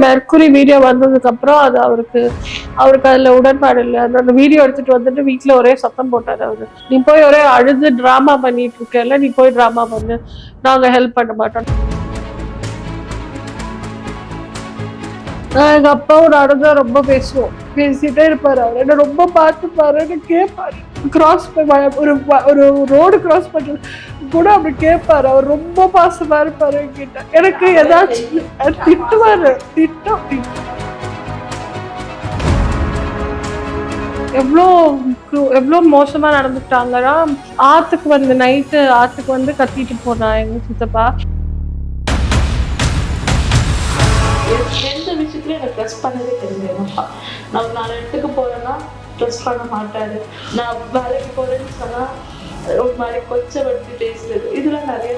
Mercury video வந்ததுக்கு அப்புறம் அது அவருக்கு அதுல உடன்பாடு இல்லை. அந்த வீடியோ எடுத்துட்டு வந்துட்டு வீட்டுல ஒரே சத்தம் போட்டாரு அவரு. நீ போய் ஒரே அழுது டிராமா பண்ணிட்டு இருக்கல, நீ போய் டிராமா பண்ணு, நாங்க ஹெல்ப் பண்ண மாட்டோம். எங்க அப்பாவும் நானும் தான் ரொம்ப பேசுவோம். பேசிட்டே இருப்பாரு. அவர் என்ன ரொம்ப பார்த்துப்பாரு, கேட்பாரு. கிராஸ் ஒரு ரோடு கிராஸ் பண்றது கூட அப்படி கேட்பாரு. அவர் ரொம்ப பாசமா இருப்பாரு என்கிட்ட. எனக்கு ஏதாச்சும் திட்டுவாரு. எவ்வளோ மோசமா நடந்துட்டாங்கன்னா, நைட்டு ஆத்துக்கு வந்து கத்திட்டு போனா எங்க சித்தப்பா. எந்த விஷயத்துலயும் எனக்கு ட்ரெஸ் பண்ணதே தெரிஞ்சேன்ப்பா. நான் 4 இடத்துக்கு போறேன்னா ட்ரெஸ் பண்ண மாட்டாரு. நான் வேலைக்கு போறேன்னு சொன்னா ஒரு மாதிரி கொச்சப்படுத்தி பேசுறது, இதெல்லாம் நிறைய.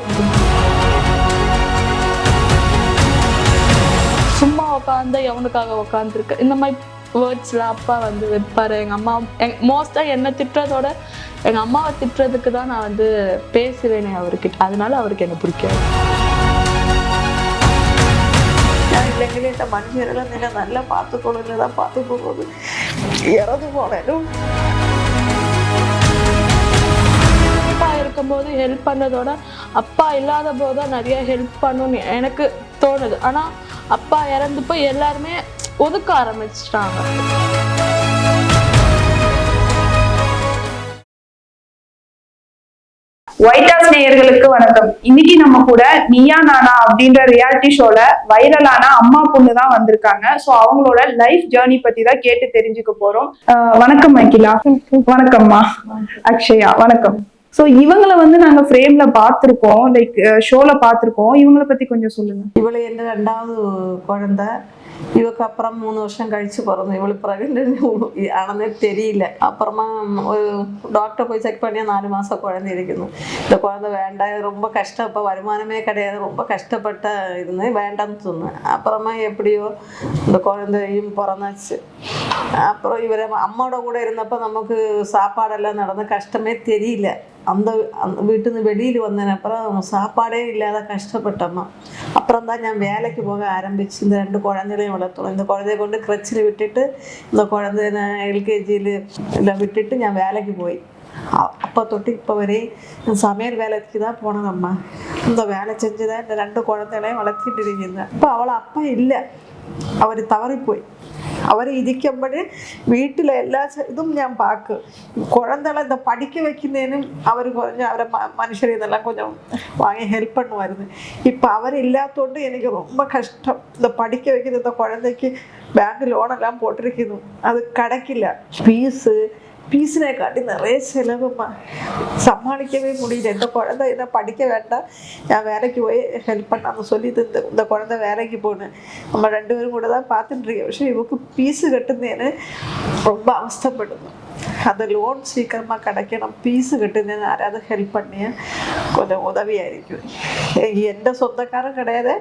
சும்மா உட்காந்து எவனுக்காக உட்காந்துருக்கு இந்த மாதிரி வேர்ட்ஸ்லாம் அப்பா வந்து வைப்பாரு. எங்க அம்மா மோஸ்டா என்ன திட்டுறதோட எங்க அம்மாவை திட்டுறதுக்கு தான் நான் வந்து பேசுவேனே அவர்கிட்ட. அதனால அவருக்கு என்ன பிடிக்காது. இல்லைங்களே இந்த மனுஷரெல்லாம் என்ன நல்லா பார்த்துக்கணும், இல்லைதான் பார்த்து போகுது இறந்து போனேன். அப்பா இருக்கும்போது ஹெல்ப் பண்ணதோட அப்பா இல்லாத போதுதான் நிறைய ஹெல்ப் பண்ணணும்னு எனக்கு தோணுது. ஆனா அப்பா இறந்து போய் எல்லாருமே ஒதுக்க ஆரம்பிச்சிட்டாங்க. ஒயிட் ஹவுஸ் நேயர்களுக்கு வணக்கம். இன்னைக்கு நம்ம கூட நீயா நானா அப்படின்ற ரியாலிட்டி ஷோல வைரலான அம்மா பொண்ணு தான் வந்திருக்காங்க. சோ அவங்களோட லைஃப் ஜேர்னி பத்தி தான் கேட்டு தெரிஞ்சுக்க போறோம். வணக்கம் அகிலா. வணக்கம்மா. அக்ஷயா வணக்கம். சோ இவங்களை வந்து நாங்க ஃப்ரேம்ல பாத்திருக்கோம், லைக் ஷோல பாத்திருக்கோம். இவங்களை பத்தி கொஞ்சம் சொல்லுங்க. இவளை என்ன 2வது குழந்தை. இவக்கு அப்புறம் 3 வருஷம் கழிச்சு பிறந்தோம். இவளுக்கு பிறகு ஆனதே தெரியல. அப்புறமா ஒரு டாக்டர் போய் செக் பண்ணி 4 மாசம் குழந்தை இருக்கணும். இந்த குழந்தை வேண்டாம், ரொம்ப கஷ்டம். இப்போ வருமானமே கிடையாது, ரொம்ப கஷ்டப்பட்ட இருந்தேன், வேண்டாம்னு சொன்னேன். அப்புறமா எப்படியோ இந்த குழந்தையும் பிறந்தாச்சு. அப்புறம் இவர் அம்மாவோட கூட இருந்தப்போ நமக்கு சாப்பாடெல்லாம் நடந்த கஷ்டமே தெரியல. அந்த வீட்டுன்னு வெளியில் வந்தேன். அப்புறம் சாப்பாடே இல்லாத கஷ்டப்பட்டம்மா. அப்புறம் தான் நான் வேலைக்கு போக ஆரம்பிச்சு இந்த 2 குழந்தைகளையும் வளர்த்தோம். இந்த குழந்தைய கொண்டு கிரச்சில் விட்டுட்டு இந்த குழந்தைய நான் எல்கேஜியில் விட்டுட்டு நான் வேலைக்கு போய் அப்போ தொட்டு இப்போ வரை சமையல் வேலைக்கு தான் போனதம்மா. இந்த வேலை செஞ்சுதான் இந்த 2 குழந்தைகளையும் வளர்த்திட்டு இருந்தேன். இப்போ அவளை அப்பா இல்லை, அவர் தவறி போய் அவர் இதிக்கும்படி வீட்டில் எல்லா இதுவும் ഞാൻ பார்க்கும். குழந்தைகளை இந்த படிக்க வைக்கிறேன்னு அவர் கொஞ்சம் அவரை மனுஷர் இதெல்லாம் கொஞ்சம் வாங்கி ஹெல்ப் பண்ணுவாருன்னு. இப்போ அவர் இல்லாதோண்டு எனக்கு ரொம்ப கஷ்டம். இந்த படிக்க வைக்கிறது, இந்த குழந்தைக்கு பேங்க் லோனெல்லாம் போட்டிருக்கணும், அது கிடைக்கல. பீஸினை காட்டி நிறைய செலவுமா, சமாளிக்கவே முடியல. இந்த குழந்தை என்ன படிக்க வேண்டாம், நான் வேலைக்கு போய் ஹெல்ப் பண்ணாமல் சொல்லி இந்த குழந்தை வேலைக்கு போனேன். நம்ம 2 பேரும் கூட தான் பார்த்துட்டு இருக்க விஷயம். இவருக்கு பீஸு கட்டுந்தேன்னு ரொம்ப அவஸ்தப்படுது. அந்த லோன் சீக்கிரமாக கிடைக்கணும், பீஸு கட்டுந்தேன்னு யாராவது ஹெல்ப் பண்ணி கொஞ்சம் உதவியாയിരിക്കും. எந்த சொந்தக்காரும் கிடையாது,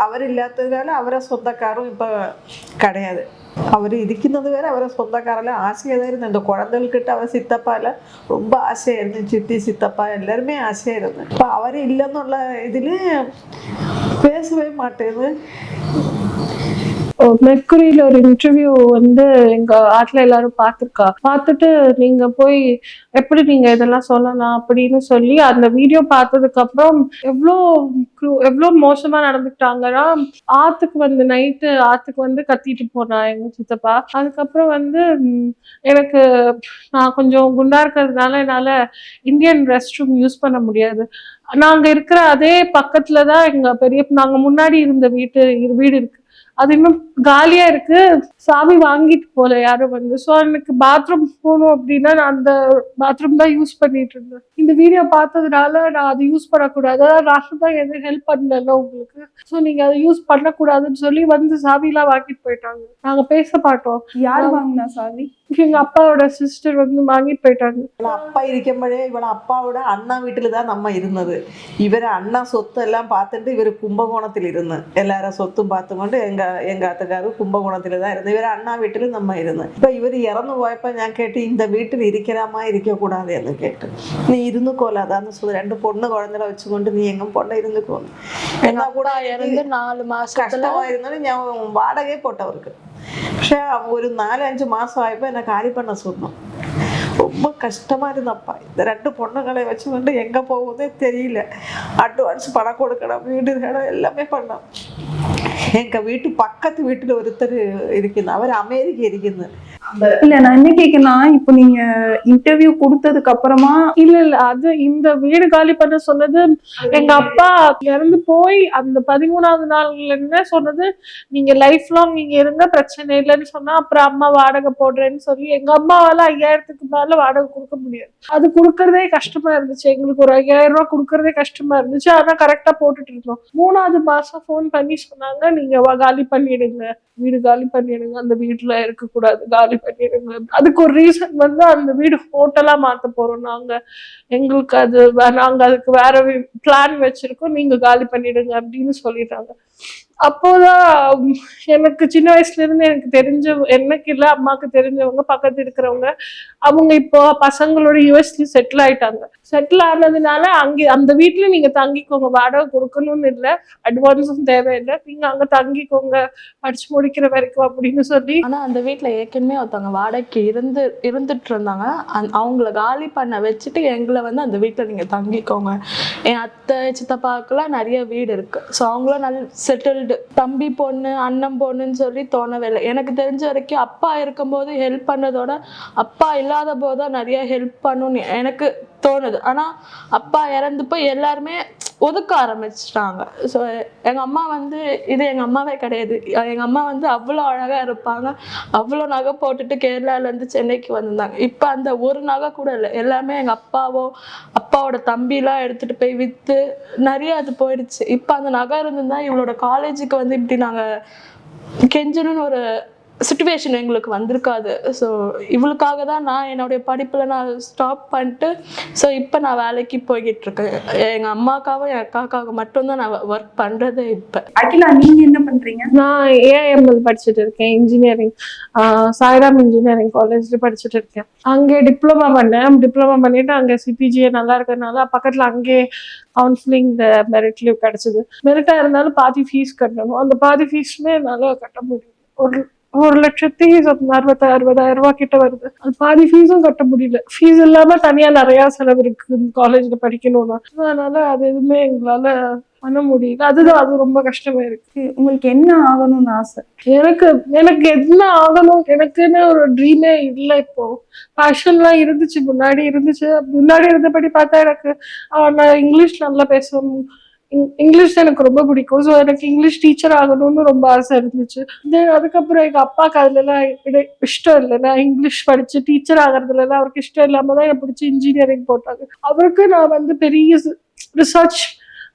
அவர் இல்லாததுனால அவரை சொந்தக்காரும் இப்போ கிடையாது. அவர் இരിക്കുന്നത് வேற, அவரை சொந்தக்காரெல்லாம் ஆசையாக தான் இருந்தது. இந்த குழந்தைகிட்ட அவர் சித்தப்பா எல்லாம் ரொம்ப ஆசையாக இருந்தது, சித்தி சித்தப்பா எல்லாருமே ஆசையாக இருந்தது. இப்போ அவர் இல்லைன்னுள்ள இதில் பேசவே மாட்டேது. மெர்க்குரியில ஒரு இன்டர்வியூ வந்து எங்க ஆட்ல எல்லாரும் பார்த்துட்டு நீங்க போய் எப்படி நீங்க இதெல்லாம் சொல்லலாம் அப்படின்னு சொல்லி அந்த வீடியோ பார்த்ததுக்கு அப்புறம் எவ்வளோ மோசமா நடந்துக்கிட்டாங்கன்னா, நைட்டு ஆத்துக்கு வந்து கத்திட்டு போனா எங்க சித்தப்பா. அதுக்கப்புறம் வந்து எனக்கு நான் கொஞ்சம் குண்டா இருக்கிறதுனால என்னால இந்தியன் ரெஸ்ட் ரூம் யூஸ் பண்ண முடியாது. நாங்க இருக்கிற அதே பக்கத்துலதான் நாங்க முன்னாடி இருந்த வீடு இருக்கு. அது இன்னும் காலியா இருக்கு, சாவி வாங்கிட்டு போல யாரும் வந்து. ஸோ எனக்கு பாத்ரூம் போகணும் அப்படின்னா நான் அந்த பாத்ரூம் தான் யூஸ் பண்ணிட்டு இருந்தேன். இந்த வீடியோ பார்த்ததுனால நான் அதை யூஸ் பண்ணக்கூடாது, நான் தான் எதுவும் ஹெல்ப் பண்ணல உங்களுக்கு, ஸோ நீங்க அதை யூஸ் பண்ணக்கூடாதுன்னு சொல்லி வந்து சாவிலாம் வாங்கிட்டு போயிட்டாங்க. நாங்க பேச மாட்டோம். யார் வாங்கினா சாவி? எங்க அப்பாவோட சிஸ்டர் வந்து வாங்கிட்டு போயிட்டாங்க. அப்பா இருக்கும்போதே இவள அப்பாவோட அண்ணா வீட்டுல தான் நம்ம இருந்தது. ഇവരെ അണ്ണ സ്വത്തെല്ലാം பார்த்துட்டு ഇവർ കുംഭകോണത്തിൽ ഇരുന്ന് എല്ലാവരും സ്വത്തും பார்த்துകൊണ്ട് எங்க അത്തക്കാർ കുംഭകോണത്തിൽ தான் ഇരുന്ന് ഇവരെ അണ്ണാ വീട്ടിൽ നമ്മ ഇരുന്ന് ഇപ്പൊ ഇവർ ഇറന്നു പോയപ്പോൾ ഞാൻ കേട്ട് இந்த வீட்டில் இருக்கலாமா இருக்கக்கூடாது എന്ന് കേട്ട് നീ ഇരുന്നുക്കോല അതാന്ന് சொல்ல 2 பொண்ணு குழந்தைகளை வச்சுകൊണ്ട് நீ எங்கும் பொண்ணை இருந்துக்கோன்னு എന്നാ കൂടെ இருந்து 4 மாசத்துல കഷ്ടമായിരുന്നാലും ഞാൻ വാടകയെ പോട്ടവർക്ക് പക്ഷെ ഒരു 4-5 മാസമായപ്പോൾ എന്നെ കാലി பண்ண சொன்னோம் ரொம்ப கஷ்டமா இருந்தப்பா இந்த 2 பொண்ணுங்களை வச்சுக்கிட்டு எங்க போகுதே தெரியல அட்வான்ஸ் பணம் கொடுக்கணும் வீடு எல்லாமே பண்ணோம் எங்க வீட்டு பக்கத்து வீட்டுல ஒருத்தர் இருக்குது அவர் அமெரிக்கா இருக்குது இல்ல நான் என்ன கேக்குறேன்னா இப்போ நீங்க இன்டர்வியூ கொடுத்ததுக்கு அப்புறமா இல்ல அது இந்த வீடு காலி பண்ண சொன்னது எங்க அப்பா இறந்து போய் அந்த 13வது நாள்ல இருந்தே சொன்னது நீங்க லைஃப் லாங் நீங்க இருங்க பிரச்சனை இல்லைன்னு சொன்னா அப்புறம் அம்மா வாடகை போடுறேன்னு சொல்லி எங்க அம்மாவால 5000க்கு மேல வாடகை கொடுக்க முடியாது அது கொடுக்கறதே கஷ்டமா இருந்துச்சு எங்களுக்கு ஒரு 5000 ரூபாய் கொடுக்கறதே கஷ்டமா இருந்துச்சு ஆனா கரெக்டா போட்டுட்டு இருந்தோம் 3வது மாசம் போன் பண்ணி சொன்னாங்க நீங்க காலி பண்ணிடுங்க வீடு காலி பண்ணிடுங்க அந்த வீட்டுல இருக்க கூடாது காலி பண்ணிடுங்க அதுக்கு ஒரு ரீசன் வந்து அந்த வீடு ஹோட்டலா மாத்த போறோம் நாங்க எங்களுக்கு அது நாங்க அதுக்கு வேற பிளான் வச்சிருக்கோம் நீங்க காலி பண்ணிடுங்க அப்படின்னு சொல்லிட்டாங்க அப்போதான் எனக்கு சின்ன வயசுல இருந்து எனக்கு தெரிஞ்ச எனக்கு இல்ல அம்மாக்கு தெரிஞ்சவங்க பக்கத்து இருக்கிறவங்க அவங்க இப்போ பசங்களோட யூஎஸ்ல செட்டில் ஆயிட்டாங்க செட்டில் ஆனதுனால அங்கே அந்த வீட்டுல நீங்க தங்கிக்கோங்க வாடகை கொடுக்கணும்னு இல்லை அட்வான்ஸும் தேவையில்லை நீங்க அங்க தங்கிக்கோங்க படிச்சு முடிக்கிற வரைக்கும் அப்படின்னு சொல்லி ஆனா அந்த வீட்டுல ஏற்கனவே ஒருத்தவங்க வாடகைக்கு இருந்துட்டு இருந்தாங்க அவங்கள காலி பண்ண வச்சுட்டு எங்களை வந்து அந்த வீட்டுல நீங்க தங்கிக்கோங்க என் அத்தை சித்தப்பாக்கெல்லாம் நிறைய வீடு இருக்கு ஸோ அவங்களும் நல்ல செட்டில்டு தம்பி பொண்ணு அண்ணன் பொண்ணுன்னு சொல்லி தோணவே இல்லை எனக்கு தெரிஞ்ச வரைக்கும் அப்பா இருக்கும்போது ஹெல்ப் பண்ணதோட அப்பா இல்லாத போதுதான் நிறைய ஹெல்ப் பண்ணணும்னு எனக்கு தோணுது ஆனா அப்பா இறந்து போய் எல்லாருமே ஒதுக்க ஆரம்பிச்சிட்டாங்க ஸோ எங்க அம்மா வந்து இது எங்க அம்மாவே கிடையாது எங்க அம்மா வந்து அவ்வளோ அழகா இருப்பாங்க அவ்வளோ நகை போட்டுட்டு கேரளால இருந்து சென்னைக்கு வந்திருந்தாங்க இப்ப அந்த ஒரு நகை கூட இல்லை எல்லாமே எங்க அப்பாவோட தம்பிலாம் எடுத்துட்டு போய் வித்து நிறைய அது போயிடுச்சு இப்ப அந்த நகை இருந்திருந்தா இவளோட காலேஜுக்கு வந்து இப்படி நாங்க கெஞ்சணும்னு ஒரு சிச்சுவேஷன் எங்களுக்கு வந்திருக்காது ஸோ இவளுக்காக தான் நான் என்னுடைய படிப்பில் நான் ஸ்டாப் பண்ணிட்டு ஸோ இப்போ நான் வேலைக்கு போய்கிட்டு இருக்கேன் எங்கள் அம்மாக்காகவும் என் அக்காக்காக மட்டும்தான் நான் ஒர்க் பண்ணுறதே இப்போ அகிலா நீங்க என்ன பண்றீங்க நான் ஏஎம்எல் படிச்சுட்டு இருக்கேன் இன்ஜினியரிங் சாய்ராம் இன்ஜினியரிங் காலேஜ்ல படிச்சுட்டு இருக்கேன் அங்கே டிப்ளமா பண்ணிட்டு அங்கே சிபிஜிஏ நல்லா இருக்கிறதுனால பக்கத்துல அங்கே கவுன்சிலிங் மெரிட் லீவ் கிடைச்சது மெரிட்டா இருந்தாலும் பாதி ஃபீஸ் கட்டணும் அந்த பாதி ஃபீஸுமே என்னால கட்ட முடியும் 1,60,000 ரூபாய் கிட்ட வருது அது பாதி ஃபீஸும் கட்ட முடியல ஃபீஸ் இல்லாம தனியா நிறைய செலவு இருக்கு காலேஜ்ல படிக்கணும்னா அதனால அது எதுவுமே எங்களால பண்ண முடியல அது ரொம்ப கஷ்டமா இருக்கு உங்களுக்கு என்ன ஆகணும்னு ஆசை எனக்கு என்ன ஆகணும் எனக்குன்னு ஒரு ட்ரீமே இல்லை இப்போ பேஷன்லாம் முன்னாடி இருந்தபடி பார்த்தா எனக்கு நான் இங்கிலீஷ் நல்லா பேசுவேன் இங்கிலீஷ் எனக்கு ரொம்ப பிடிக்கும் ஸோ எனக்கு இங்கிலீஷ் டீச்சர் ஆகணும்னு ரொம்ப ஆசை இருந்துச்சு அதுக்கப்புறம் எங்க அப்பாவுக்கு அதுல எல்லாம் இஷ்டம் இல்லை நான் இங்கிலீஷ் படிச்சு டீச்சர் ஆகிறதுல எல்லாம் அவருக்கு இஷ்டம் இல்லாம தான் எனக்கு பிடிச்சி இன்ஜினியரிங் போட்டாங்க அவருக்கு நான் வந்து பெரிய ரிசர்ச்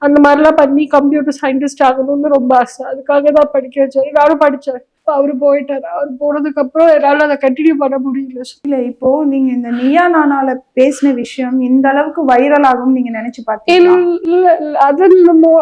அந்த மாதிரிலாம் பண்ணி கம்ப்யூட்டர் சயின்டிஸ்ட் ஆகணும்னு ரொம்ப ஆசை அதுக்காக தான் படிக்க வச்சாரு நானும் படிச்சேன் அவரு போயிட்டாரு அவர் போனதுக்கு அப்புறம் என்னால அதை கண்டினியூ பண்ண முடியல இல்ல இப்போ நீங்க இந்த நீயா நானால பேசின விஷயம் இந்த அளவுக்கு வைரல் ஆகும் நீங்க நினைச்சு பாத்தீங்களா இல்ல அது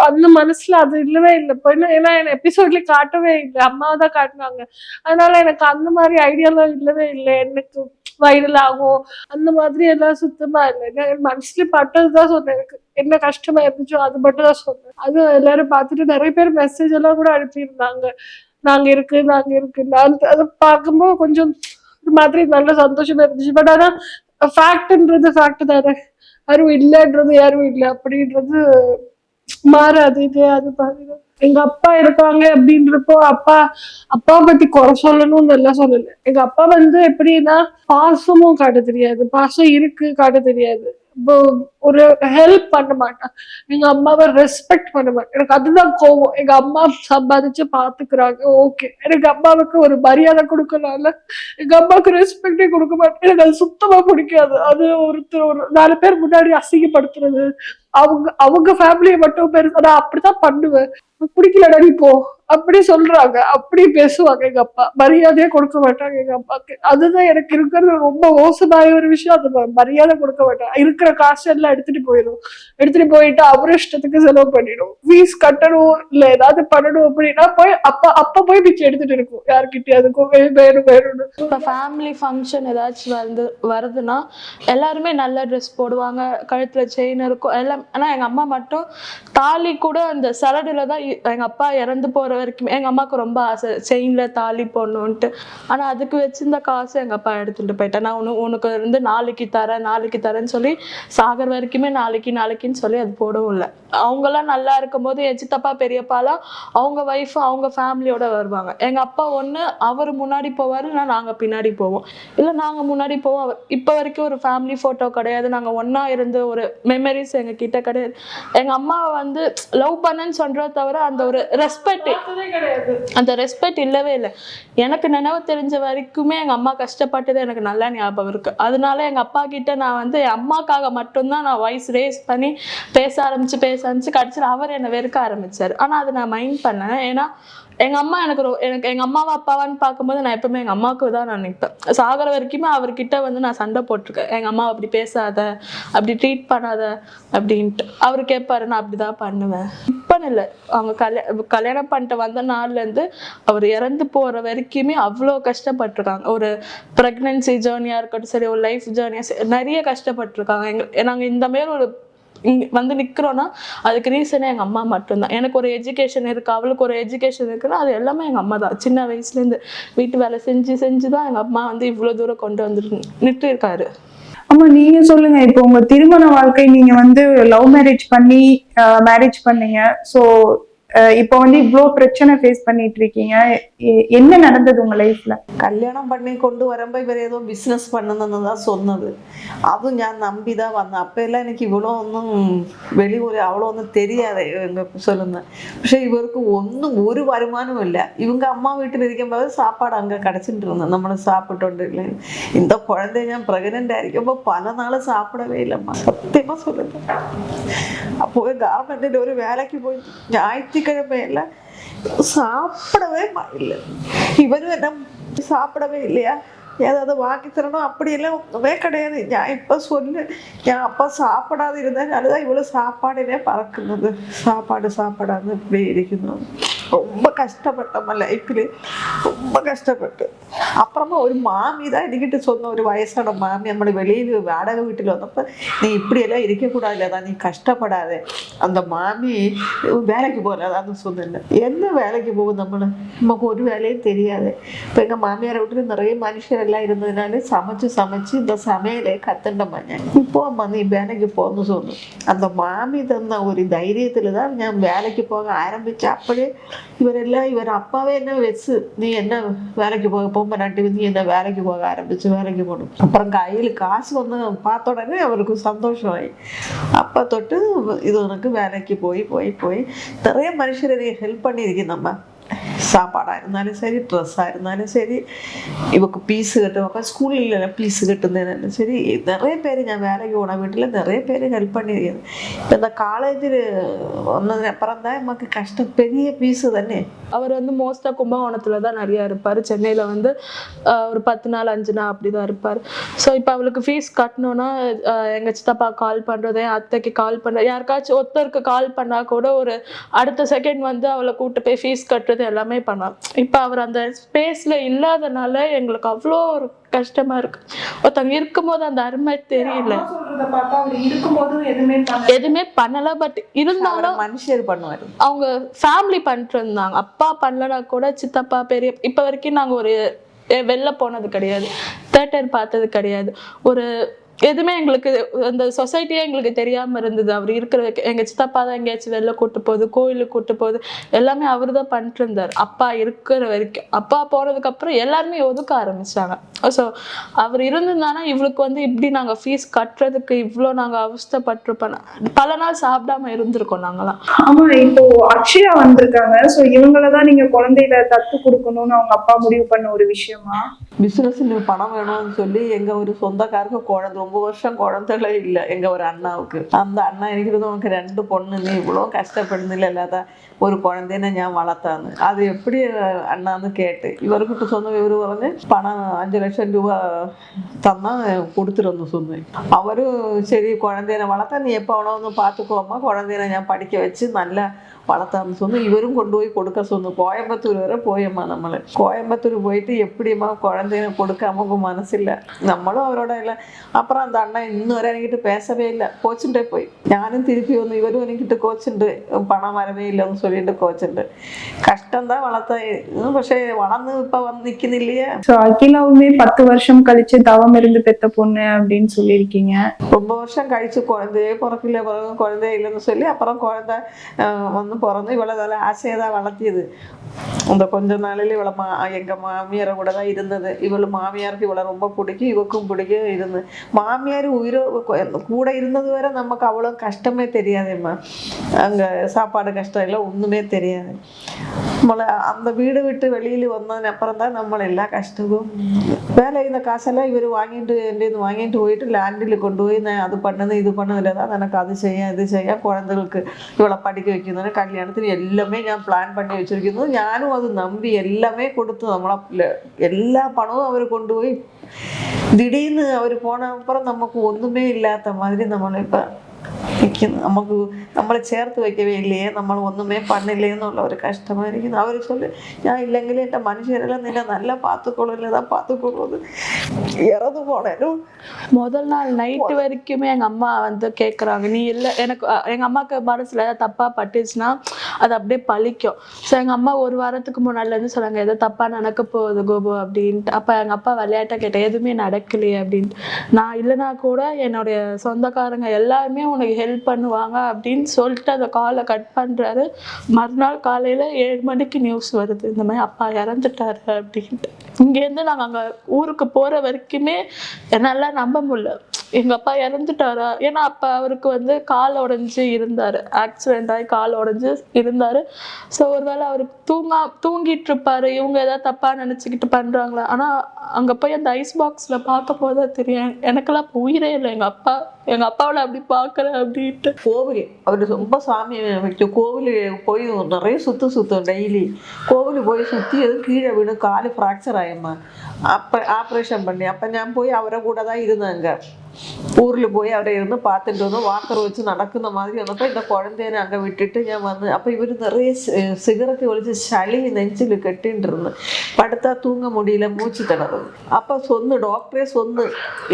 அந்த மனசுல அது இல்லவே இல்லை ஏன்னா என்ன எபிசோட்ல காட்டவே இல்லை அம்மாவை தான் காட்டினாங்க அதனால எனக்கு அந்த மாதிரி ஐடியாலாம் இல்லவே இல்லை எனக்கு வைரல் ஆகும் அந்த மாதிரி எல்லாம் சுத்தமா இல்லை மனசுல பட்டதுதான் சொன்னேன் எனக்கு என்ன கஷ்டமா இருந்துச்சோ அது மட்டும் தான் சொன்னேன் அது எல்லாரும் பார்த்துட்டு நிறைய பேர் மெசேஜ் எல்லாம் கூட அனுப்பியிருந்தாங்க நாங்க இருக்கு நான் அதை பார்க்கும்போது கொஞ்சம் ஒரு மாதிரி நல்ல சந்தோஷமா இருந்துச்சு பட் ஆனா ஃபேக்ட்ன்றது ஃபேக்ட் தானே யாரும் இல்லைன்றது யாரும் இல்லை அப்படின்றது மாறாது இது அது பாருங்க எங்க அப்பா இருக்காங்க அப்படின்றப்போ அப்பாவை பத்தி குறை சொல்லணும்னு எல்லாம் சொல்லல எங்க அப்பா வந்து எப்படின்னா பாசமும் காட்ட தெரியாது பாசம் இருக்கு காட்ட தெரியாது இப்போ ஒரு ஹெல்ப் பண்ண மாட்டான் எங்க அம்மாவை ரெஸ்பெக்ட் பண்ண மாட்டேன் எனக்கு அதுதான் கோவம் எங்க அம்மா சம்பாதிச்சு பாத்துக்கிறாங்க ஓகே எனக்கு அம்மாவுக்கு ஒரு மரியாதை கொடுக்கலாம்ல எங்க அம்மாவுக்கு ரெஸ்பெக்டே கொடுக்க மாட்டேன் எனக்கு அது சுத்தமா பிடிக்காது அது ஒரு 4 பேர் முன்னாடி அசிங்கப்படுத்துறது அவங்க ஃபேமிலியை மட்டும் பெருசா நான் அப்படித்தான் பண்ணுவேன், பிடிக்கலடா நீ போ அப்படி சொல்றாங்க, அப்படி பேசுவாங்க எங்க அப்பா. மரியாதையே கொடுக்க மாட்டாங்க எங்க அப்பாக்கு. அதுதான் எனக்கு இருக்கிறது ரொம்ப மோசமான ஒரு விஷயம். அது மரியாதை கொடுக்க மாட்டாங்க. இருக்கிற காசு எல்லாம் எடுத்துட்டு போயிடும். எடுத்துட்டு போயிட்டு அவரும் இஷ்டத்துக்கு செலவு பண்ணிடும். ஃபீஸ் கட்டணும் இல்ல ஏதாவது பண்ணணும் அப்படின்னா போய் அப்பா போய் பிச்சை எடுத்துட்டு இருக்கும் யாருக்கிட்டே. அதுக்கும் வேணும்னு. இப்போ ஃபேமிலி ஃபங்க்ஷன் ஏதாச்சும் வருதுன்னா எல்லாருமே நல்ல ட்ரெஸ் போடுவாங்க, கழுத்துல செயின் இருக்கும் எல்லாம். ஆனா எங்க அம்மா மட்டும் தாலி கூட அந்த சரடுல தான் எங்க அப்பா இறந்து போற வரைக்கும். எங்க அம்மாவுக்கு ரொம்ப ஆசை செயின்ல தாலி போடணும்ட்டு. ஆனா அதுக்கு வச்சிருந்த காசு எங்க அப்பா எடுத்துட்டு போயிட்டேன். நான் உனக்கு இருந்து நாளைக்கு தரேன்னு சொல்லி சாகர் வரைக்குமே நாளைக்குன்னு சொல்லி அது போடவும் இல்லை. அவங்கெல்லாம் நல்லா இருக்கும் போது என் சித்தப்பா பெரியப்பாலாம் அவங்க ஒய்ஃப் அவங்க ஃபேமிலியோட வருவாங்க. எங்க அப்பா ஒண்ணு அவர் முன்னாடி போவாரு, இல்லை நாங்க பின்னாடி போவோம், இல்லை நாங்க முன்னாடி போவோம். இப்ப வரைக்கும் ஒரு ஃபேமிலி போட்டோ கிடையாது. நாங்க ஒன்னா இருந்து ஒரு மெமரிஸ் எங்க கிட்ட கிடையாது. எங்க அம்மாவை வந்து லவ் பண்ணேன்னு சொல்றத தவிர அந்த ஒரு ரெஸ்பெக்ட், அந்த ரெஸ்பெக்ட் இல்லவே இல்லை. எனக்கு நினைவு தெரிஞ்ச வரைக்குமே எங்க அம்மா கஷ்டப்பட்டது எனக்கு நல்லா ஞாபகம் இருக்கு. அதனால எங்க அப்பா கிட்ட நான் வந்து என் அம்மாக்காக மட்டும்தான் நான் வாய்ஸ் ரேஸ் பண்ணி பேச ஆரம்பிச்சு கடைசியில் அவர் என்னை வெறுக்க ஆரம்பிச்சாரு. ஆனா அதை நான் மைண்ட் பண்ணேன். ஏன்னா எங்க அம்மா எனக்கு எங்க அம்மாவை அப்பாவான்னு பார்க்கும்போது நான் எப்பவுமே எங்க அம்மாவுக்கு தான் நான் நிற்பேன். சாகர வரைக்குமே அவர்கிட்ட வந்து நான் சண்டை போட்டிருக்கேன். எங்க அம்மா அப்படி பேசாத, அப்படி ட்ரீட் பண்ணாத அப்படின்ட்டு. அவர் கேட்பாரு, நான் அப்படிதான் பண்ணுவேன். இப்பன்னு இல்லை, அவங்க கல்யாணம் பண்ணிட்டு வந்த நாள்ல இருந்து அவர் இறந்து போற வரைக்குமே அவ்வளோ கஷ்டப்பட்டிருக்காங்க. ஒரு பிரெக்னன்சி ஜேர்னியா இருக்கட்டும் சரி, ஒரு லைஃப் ஜேர்னியா நிறைய கஷ்டப்பட்டிருக்காங்க. நாங்க இந்த மாதிரி ஒரு வந்து நிக்கிறோம்னா அதுக்கு ரீசனே எங்க அம்மா மட்டும்தான். எனக்கு ஒரு எஜுகேஷன் இருக்கு, அவளுக்கு ஒரு எஜுகேஷன் இருக்குன்னா அது எல்லாமே எங்க அம்மா தான். சின்ன வயசுல இருந்து வீட்டு வேலை செஞ்சுதான் எங்க அம்மா வந்து இவ்வளவு தூரம் கொண்டு வந்து நிட்டு இருக்காரு. ஆமா, நீங்க சொல்லுங்க. இப்போ உங்க திருமண வாழ்க்கை நீங்க வந்து லவ் மேரேஜ் பண்ணி மேரேஜ் பண்ணீங்க. சோ இப்போ வந்து இவ்வளோ பிரச்சனை ஃபேஸ் பண்ணிட்டு இருக்கீங்க. என்ன நடந்தது உங்க லைஃப்ல? கல்யாணம் பண்ணி கொண்டு வரும்போது இவர் ஏதோ பிஸ்னஸ் பண்ணணுன்னு தான் சொன்னது. அதுவும் ഞാൻ நம்பி தான் வந்தேன். அப்போ எல்லாம் எனக்கு இவ்வளோ ஒன்றும் வெளியூர் அவ்வளோ ஒன்றும் தெரியாது எங்க சொல்லுங்க. പക്ഷേ இவருக்கு ஒரு வருமானம் இல்லை. இவங்க அம்மா வீட்டில் இருக்கும்போது சாப்பாடு அங்கே கிடச்சிட்டு இருந்தேன், നമ്മൾ சாப்பிட்டோண்டு இல்லை. இந்த குழந்தைய ഞാൻ ப்ரெக்னென்ட் ஆയിരിക്കുമ്പോൾ பல நாள் சாப்பிடவே இல்லைம்மா, சத்தியமாக சொல்லுங்க. அப்போவே கார்மெண்ட்டில் ஒரு வேலைக்கு போய் ஞாயிற்றுக்கிழமையில சாப்பிடவே இல்லை. இவரும் என்ன சாப்பிடவே இல்லையா, ஏதாவது வாங்கி தரணும் அப்படியெல்லாம் ஒன்றுமே கிடையாது. நான் இப்போ சொல்லு, என் அப்பா சாப்பிடாது இருந்ததுனால தான் இவ்வளோ சாப்பாடுனே பறக்குனது. சாப்பாடாது இப்படி இருக்கணும். ரொம்ப கஷ்டப்பட்டம்மா லைஃப்ல, ரொம்ப கஷ்டப்பட்டு. அப்புறமா ஒரு மாமி தான் என்கிட்ட சொன்ன, ஒரு வயசான மாமி, நம்மளை வெளியில் வாடகை வீட்டில் வந்தப்போ நீ இப்படியெல்லாம் இருக்கக்கூடாது இல்லைதா, நீ கஷ்டப்படாத. அந்த மாமி வேலைக்கு போகலாதான்னு சொன்னேன். என்ன வேலைக்கு போகும் நமக்கு ஒரு வேலையும் தெரியாது. இப்போ எங்கள் மாமியாரை விட்டு நிறைய மனுஷர் எல்லாம் இருந்ததுனால சமைச்சு இந்த சமையலை கத்துண்டம்மா. இப்போ அம்மா நீ வேலைக்கு போகணும்னு சொன்னேன். அந்த மாமி தந்த ஒரு தைரியத்தில் தான் நான் வேலைக்கு போக ஆரம்பித்தேன். அப்படியே இவர் அப்பாவே என்ன வச்சு, நீ என்ன வேலைக்கு போக நாட்டு நீ என்ன வேலைக்கு போக ஆரம்பிச்சு வேலைக்கு போகணும். அப்புறம் கையில் காசு வந்து பார்த்த உடனே அவருக்கு சந்தோஷம் ஆகி அப்பா தொட்டு இது உனக்கு வேலைக்கு போய் நிறைய மனுஷரை ஹெல்ப் பண்ணியிருக்கேன். நம்ம சாப்பாடாக இருந்தாலும் சரி, ட்ரெஸ்ஸாக இருந்தாலும் சரி, இவக்கு பீஸு கட்டுவாங்க, ஸ்கூலில் பீஸு கட்டுனதுனாலும் சரி, நிறைய பேர் நான் வேலைக்கு போன வீட்டில் நிறைய பேர் ஹெல்ப் பண்ணியிருக்கேன். இப்போ இந்த காலேஜில் ஒன்னது அப்புறம் தான் நமக்கு கஷ்டம், பெரிய பீஸு தானே. அவர் வந்து மோஸ்டா கும்பகோணத்துல தான் நிறைய இருப்பாரு. சென்னையில வந்து ஒரு 10 நாள் 5 நாள் அப்படிதான் இருப்பாரு. ஸோ இப்போ அவளுக்கு ஃபீஸ் கட்டணும்னா எங்க சித்தப்பா கால் பண்றது, என் அத்தைக்கு கால் பண்றது, யாருக்காச்சும் ஒருத்தருக்கு கால் பண்ணா கூட ஒரு அடுத்த செகண்ட் வந்து அவளை கூப்பிட்டு போய் ஃபீஸ் கட்டுறது எல்லாமே பண்ணலாம். இப்போ அவர் அந்த ஸ்பேஸ்ல இல்லாதனால எங்களுக்கு அவ்வளோ ஒரு கஷ்டமா இருக்கு. ஒருத்தவங்க இருக்கும்போது அந்த அருமை தெரியல. எதுவுமே பண்ணல. பட் இருந்தாலும் மனுஷர் பண்ணுவாரு, அவங்க ஃபேமிலி பண்ணிட்டு இருந்தாங்க. அப்பா பண்ணலனா கூட சித்தப்பா பெரிய இப்ப வரைக்கும் நாங்க ஒரு வெளில போனது கிடையாது, தியேட்டர் பார்த்தது கிடையாது, ஒரு எதுவுமே எங்களுக்கு அந்த சொசைட்டியே எங்களுக்கு தெரியாம இருந்தது. அவர் இருக்கிற எங்க சித்தப்பா தான் எங்கேயாச்சும் வெளில கூட்டு போகுது, கோயிலுக்கு கூட்டு போகுது, எல்லாமே அவர் தான் பண்ணிட்டு இருந்தார் அப்பா இருக்கிற வரைக்கும். அப்பா போனதுக்கு அப்புறம் எல்லாருமே ஒதுக்க ஆரம்பிச்சாங்க. ஸோ அவர் இருந்திருந்தானா இவளுக்கு வந்து இப்படி நாங்க ஃபீஸ் கட்டுறதுக்கு இவ்வளோ நாங்க அவஸ்தைப்பட்டிருப்போம். பல நாள் சாப்பிடாம இருந்திருக்கோம் நாங்களாம். ஆமா, இப்போ அக்ஷயா வந்திருக்காங்க. ஸோ இவங்களதான் நீங்க குழந்தையில தத்து கொடுக்கணும்னு அவங்க அப்பா முடிவு பண்ண ஒரு விஷயமா? பிஸ்னஸ்ன்னு பணம் வேணும்னு சொல்லி எங்கள் ஒரு சொந்தக்காருக்கு குழந்தை ரொம்ப வருஷம் குழந்தைகளே இல்லை. எங்கள் ஒரு அண்ணாவுக்கு அந்த அண்ணா இருக்கிறது உனக்கு 2 பொண்ணு, நீ இவ்வளோ கஷ்டப்படுന്നില്ല இல்லாத ஒரு குழந்தைய ഞാൻ വളർത്താന്ന്. അത് எப்படி അണ്ണാന്ന് കേട്ട് ഇവർക്കിട്ട് സ്വന്തം ഇവർ പറഞ്ഞ് പണം 5 ലക്ഷം രൂപ തന്നാൽ കൊടുത്തിരുന്നു സ്വന്തം. അവർ ശരി കുഴந்தைய വളർത്താൻ നീ எப்போ வேணாலும் பார்த்துக்கோமா, குழந்தைய ഞാൻ படிக்க வச்சு நல்ல வளர்த்தான்னு சொன்னோம். இவரும் கொண்டு போய் கொடுக்க சொன்னோம். கோயம்புத்தூர் வரை போயம்மா நம்மளை. கோயம்புத்தூர் போயிட்டு எப்படிம்மா குழந்தைய கொடுக்க நமக்கு மனசில்லை. நம்மளும் அவரோட இல்லை. அப்புறம் அந்த அண்ணன் இன்னும் வரை என்கிட்ட பேசவே இல்லை, கோச்சுட்டே போய். ഞാനും തിരിച്ചു വന്നു, ഇവരും എനിക്കിട്ട് കോച്ചുണ്ട്, പണം വരവേ ഇല്ലെന്ന് சொல்லிட்டு கோச்சுண்டு. கஷ்டம்தான் வளர்த்த, പക്ഷേ വളർന്ന് ഇപ്പൊ വന്ന് നിൽക്കുന്നില്ലേ. ஸோ அகிலாவுமே 10 வருஷம் கழிச்சு தவம் இருந்து பெத்த பொண்ணு அப்படின்னு சொல்லியிருக்கீங்க. ரொம்ப வருஷம் கழிச்சு குழந்தையே பிறக்கல, பிறகு குழந்தையே இல்லைன்னு சொல்லி அப்புறம் குழந்தை வந்து பிறந்து இவ்வளோ வேலை ஆசையை தான் வளர்த்தியது. அந்த கொஞ்ச நாளில் இவளை எங்கள் மாமியாரை கூட தான் இருந்தது. இவள் மாமியாருக்கு இவளை ரொம்ப பிடிக்கும், இவக்கும் பிடிக்கும் இருந்து. மாமியார் உயிரோ கூட இருந்தது வரை நமக்கு அவ்வளோ கஷ்டமே தெரியாதும்மா. அங்கே சாப்பாடு கஷ்டம் இல்லை, ஒன்றுமே தெரியாது. நம்மளை அந்த வீடு விட்டு வெளியில் வந்ததுக்கு அப்புறம் தான் நம்மளை எல்லா கஷ்டமும். வேலை இந்த காசெல்லாம் இவர் வாங்கிட்டு போயிட்டு லேண்டில் கொண்டு போய் நான் அது பண்ணது இது பண்ணதில்லை தான் எனக்கு அது செய்ய இது செய்ய குழந்தைகளுக்கு இவளை படிக்க வைக்கணும்னு கல்யாணത്തിന് எல்லாமே ഞാൻ പ്ലാൻ பண்ணி வச்சிருக்கணும். ഞാനും അത് നമ്പി എല്ലാമേ കൊടുത്തു. നമ്മളെ എല്ലാ പണവും അവർ കൊണ്ടുപോയി திடீர்னு அவர் போன அப்புறம் நமக்கு ஒன்றுமே இல்லாத மாதிரி நம்மளை இப்போ நிற்கணும். நமக்கு நம்மளை சேர்த்து வைக்கவே இல்லையே, നമ്മൾ ഒന്നുമേ பண்ணில்லையேന്നുള്ള ஒரு கஷ்டமாக இருக்குது. அவர் சொல்லி ഞാൻ ഇല്ലെങ്കിൽ എൻ്റെ மனுஷரெல்லாம் നിന്നെ നല്ല பார்த்துக்கொள்ள தான் பார்த்துக்கொள்வது. இறந்து போனேனும் முதல் நாள் நைட்டு வரைக்குமே எங்கள் அம்மா வந்து கேட்குறாங்க, நீ இல்லை எனக்கு எங்கள் அம்மாவுக்கு மனசில் ஏதாவது தப்பாக பட்டுச்சுன்னா அது அப்படியே பழிக்கும். ஸோ எங்கள் அம்மா ஒரு வாரத்துக்கு முன்னாடிலேருந்து சொன்னாங்க, ஏதோ தப்பாக நடக்க போகுது கோபு அப்படின்ட்டு. அப்போ எங்கள் அப்பா விளையாட்டாக கேட்டேன், எதுவுமே நடக்கலையே அப்படின்ட்டு. நான் இல்லைனா கூட என்னுடைய சொந்தக்காரங்க எல்லாருமே உனக்கு ஹெல்ப் பண்ணுவாங்க அப்படின்னு சொல்லிட்டு அந்த காலை கட் பண்ணுறாரு. மறுநாள் காலையில் 7 மணிக்கு நியூஸ் வருது, இந்த மாதிரி அப்பா இறந்துட்டாரு அப்படின்ட்டு. இங்கேருந்து நாங்கள் அங்கே ஊருக்கு போகிற வரைக்குமே என்னால் நம்ப முடியல, எங்கள் அப்பா இறந்துட்டாரா. ஏன்னா அப்போ அவருக்கு வந்து கால் உடஞ்சி இருந்தார், ஆக்சிடென்ட் ஆகி கால் உடஞ்சி இருந்தார். ஸோ ஒருவேளை அவர் தூங்கிட்டு இருப்பார், இவங்க ஏதாவது தப்பாக நினச்சிக்கிட்டு பண்ணுறாங்களா. ஆனால் அங்கே போய் அந்த ஐஸ் பாக்ஸில் பார்க்க போதான் தெரியும், எனக்கெல்லாம் உயிரே இல்லை, எங்கள் அப்பாவில் அப்படி பார்க்குறேன் அப்படின்ட்டு. கோவில் அவர் ரொம்ப சாமி வைக்கும். கோவில் போய் நிறைய சுற்றும் டெய்லி. கோவில் போய் சுற்றி எதுவும் கீழே விடும், காலு ஃப்ராக்சர் ஆகிம்மா. அப்போ ஆப்ரேஷன் பண்ணி அப்போ நான் போய் அவரை கூட தான் இருந்தேங்க. ஊரில் போய் அவரை இருந்து பார்த்துட்டு வந்தோம். வாக்கர் வச்சு நடക്കുന്ന மாதிரி வந்தப்போ இந்த குழந்தைய அங்கே விட்டுட்டு ഞാൻ വന്ന് അപ്പോൾ இவர் நிறைய சிகரெட்டு ஒழிச்சு சளி நெஞ்சில் கட்டின்னு இருந்தேன். படுத்தா தூங்க முடியல, மூச்சு திணறுது. அப்போ சொன்னு டாக்டரே சொன்னு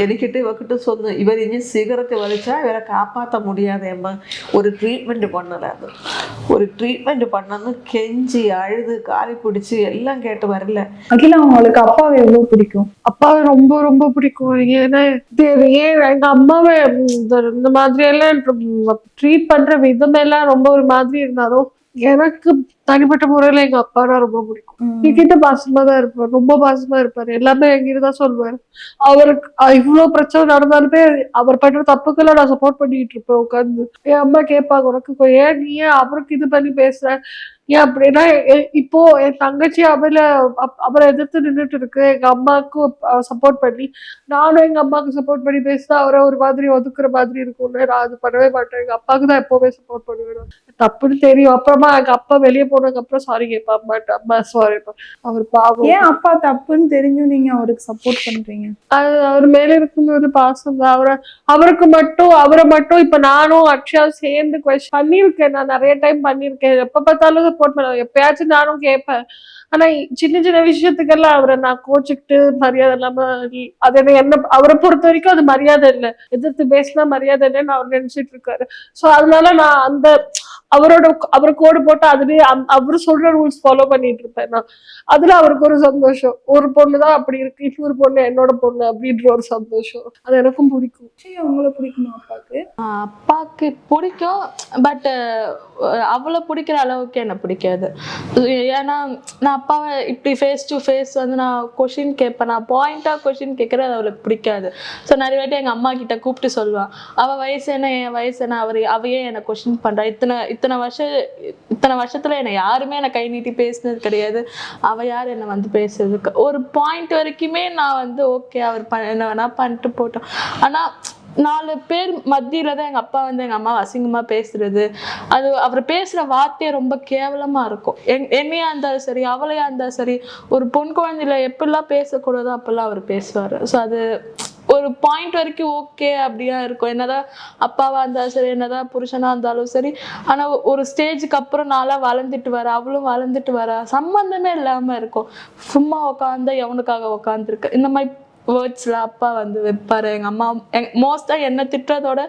എനിക്കിട്ട് ഇവക്കിട്ട് சொன்னு, இவர் இனி சிகரெட்டு வலிச்சா இவரை காப்பாற்ற முடியாதேம்மா, ஒரு ட்ரீட்மெண்ட் பண்ணலாது. ஒரு ட்ரீட்மெண்ட் பண்ணணும்னு கெஞ்சி அழுது காலி பிடிச்சி எல்லாம் கேட்டு வரல. அகிலா உங்களுக்கு அப்பாவை எவ்வளவு பிடிக்கும்? அப்பாவை ரொம்ப ரொம்ப பிடிக்கும். ஏன்னா ஏன் எங்க அம்மாவை இந்த மாதிரி எல்லாம் ட்ரீட் பண்ற விதம் எல்லாம் ரொம்ப ஒரு மாதிரி இருந்தாலும் எனக்கு தனிப்பட்ட முறையில எங்க அப்பானா ரொம்ப பிடிக்கும். என்கிட்ட பாசமா தான் இருப்பார், ரொம்ப பாசமா இருப்பாரு. எல்லாமே எங்கிட்ட தான் சொல்லுவாரு. அவருக்கு இவ்வளவு பிரச்சனை நடந்தாலுமே அவர் பண்ற தப்புக்கெல்லாம் நான் சப்போர்ட் பண்ணிட்டு இருப்பேன் உட்காந்து. என் அம்மா கேட்பாங்க, உனக்கு ஏன் நீ ஏன் அவருக்கு இது பண்ணி பேசுற, ஏன் அப்படின்னா இப்போ என் தங்கச்சி அவரை எதிர்த்து நின்றுட்டு இருக்கு. எங்க அம்மாவுக்கும் சப்போர்ட் பண்ணி, நானும் எங்க அம்மாவுக்கு சப்போர்ட் பண்ணி பேசினா அவரை ஒரு மாதிரி ஒதுக்குற மாதிரி இருக்கும்னு நான் அது பண்ணவே மாட்டேன். எங்க அப்பாவுக்கு தான் எப்பவுமே சப்போர்ட் பண்ணுவேன். தப்புன்னு தெரியும். அப்புறமா எங்க அப்பா வெளியே போனதுக்கு அப்புறம் சாரி கேட்பா, அம்மா சாரி அவர் பாவம். ஏன் அப்பா தப்புன்னு தெரிஞ்சும் நீங்க அவருக்கு சப்போர்ட் பண்றீங்க? அது அவர் மேல இருக்கும்போது பாசம் தான். அவரை மட்டும் இப்ப நானும் அக்ஷயாவும் சேர்ந்து கொஸ்டின் பண்ணிருக்கேன். நான் நிறைய டைம் பண்ணிருக்கேன். எப்ப பார்த்தாலும் சப்போர்ட் பண்ணுவேன். எப்பயாச்சும் நானும் கேட்பேன். ஆனா சின்ன சின்ன விஷயத்துக்கெல்லாம் அவரை நான் கோச்சுக்கிட்டு மரியாதை இல்லாம, அது என்ன அவரை பொறுத்த வரைக்கும் அது மரியாதை இல்லை, எதிர்த்து பேசினா மரியாதை இல்லைன்னு அவர் நினைச்சிட்டு இருக்காரு. சோ அதனால நான் அவர் கோடு போட்டு அதுலயே அவரு சொல்ற ரூல்ஸ் ஃபாலோ பண்ணிட்டு இருப்பேன் நான். அதுல அவருக்கு ஒரு சந்தோஷம். ஒரு பொண்ணுதான் அப்படி இருக்கு, இன்னொரு பொண்ணு என்னோட பொண்ணு அப்படின்ற ஒரு சந்தோஷம். அது எனக்கும் பிடிக்கும். அவங்கள பிடிக்குமா அப்பாவுக்கு? அப்பாவுக்கு பிடிக்கும், பட் அவ்வளோ பிடிக்கிற அளவுக்கு என்ன பிடிக்காது. ஏன்னா நான் அப்பாவை இப்படி ஃபேஸ் டு ஃபேஸ் வந்து நான் கொஷின் கேட்பேன், நான் பாயிண்டா கொஷின் கேட்கறது அது அவளுக்கு பிடிக்காது. ஸோ நிறைய வாட்டி எங்க அம்மா கிட்ட கூப்பிட்டு சொல்லுவான், அவ வயசு என்ன என் வயசு என்ன, அவையே என்னை கொஷின் பண்றா, இத்தனை வருஷத்துல என்னை யாருமே என்னை கை நீட்டி பேசினது கிடையாது, அவ யார் என்னை வந்து பேசுறதுக்கு. ஒரு பாயிண்ட் வரைக்குமே நான் வந்து ஓகே அவர் என்ன வேணா பண்ணிட்டு போட்டோம். ஆனா 4 பேர் மத்தியில தான் எங்க அப்பா வந்து எங்க அம்மா அசிங்கமா பேசுறது, அது அவர் பேசுற வார்த்தையே ரொம்ப கேவலமா இருக்கும். என்னையா இருந்தாலும் சரி அவளையா இருந்தாலும் சரி, ஒரு பொன் குழந்தையில எப்படிலாம் பேசக்கூடாதோ அப்பெல்லாம் அவர் பேசுவாரு. ஸோ அது ஒரு பாயிண்ட் வரைக்கும் ஓகே அப்படியா இருக்கும். என்னதான் அப்பாவா இருந்தாலும் சரி, என்னதான் புருஷனா இருந்தாலும் சரி. ஆனா ஒரு ஸ்டேஜுக்கு அப்புறம் நான்லாம் வளர்ந்துட்டு வர, அவளும் வளர்ந்துட்டு வர, சம்பந்தமே இல்லாம இருக்கும். சும்மா உட்காந்து எவனுக்காக உட்காந்துருக்கு இந்த மாதிரி வேர்ட்ஸ்ல அப்பா வந்து வைப்பாரு. எங்க அம்மா மோஸ்டா என்ன திட்டுறதோட